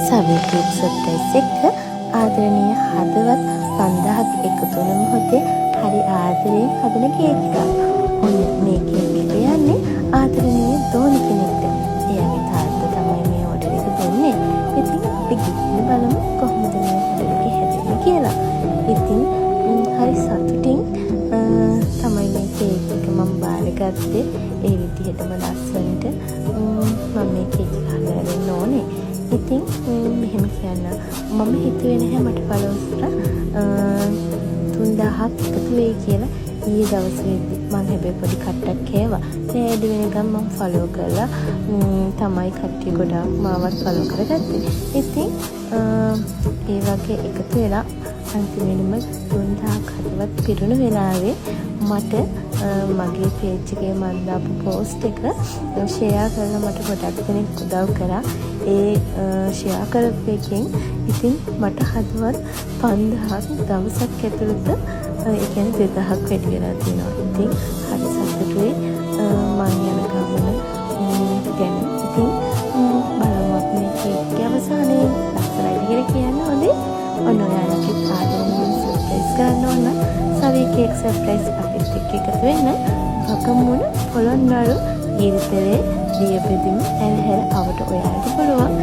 සවිකේක් surprise එක ආදරණීය හදවත් 5000ක් එකතු වන මොහොතේ හරි ආදරයෙන් හදන කේක් එකක්. ඔන්න මේ කේක් එක යන්නේ ආදරණීය දෝනි කෙනෙක්ට. එයාගේ තාත්තා තමයි මේ ඕඩර් එක දුන්නේ. ඉතින් අපි ගිහින් බලමු කොහොමද මේ ඕඩර් එක හැදෙන්නේ කියලා. ඉතින් හරි සතුටින් තමයි මේ කේක් එක මම බාරගත්තේ. ඒ විදිහටම ලස්සනට මම මේ කේක් එක හදලා දෙන්න ඕනේ. ඉතින් මෙහෙම කියන්න මම හිතුවේ නැහැ මට ෆලෝවර්ස්ලා 3000ක් එකතු වෙයි කියලා. ඊයේ දවසේදී මම හැබැයි පොඩි කට්ටක් කෑවා. ඒ ඇඩි වෙනකම් මම ෆලෝ කරලා තමයි කට්ටිය ගොඩාක් මාවත් ෆලෝ කරගත්තේ. ඉතින් ඒ වගේ එකතු වෙලා අන්තිමේටම 3000ක් හදවත් පිරුණු වෙලාවේ මට මගේ පේජ් එකේ මම දාපු පෝස්ට් එක ෂෙයා කරලා මට ගොඩක් දෙනෙක් උදව් කරා. ඒ ෂෙයා කරපු එකෙන් ඉතින් මට හදවත් 5000ක් දවසක් ඇතුළත ඒ කියන්නේ 2000ක් වැඩි වෙලා තියෙනවා. ඉතින් හරි සතුටුයි මම යන ගමන ගැන. ඉතින් බලමු මේ කේක් එක අවසානයේ ලස්සනයි කියලා කියන්න හොඳේ. ඔන්න ඔයාලගේ ආදරණීය සර්ප්‍රයිස් ගන්න ඕන සවි කේක් සර්ප්‍රයිස් අපිට එකතු වෙන්න වගමුණ පොළොන්නරු ඊරිතලේ දියපෙදිම ඇල්හැර අවට ඔයාලට පුළුවන්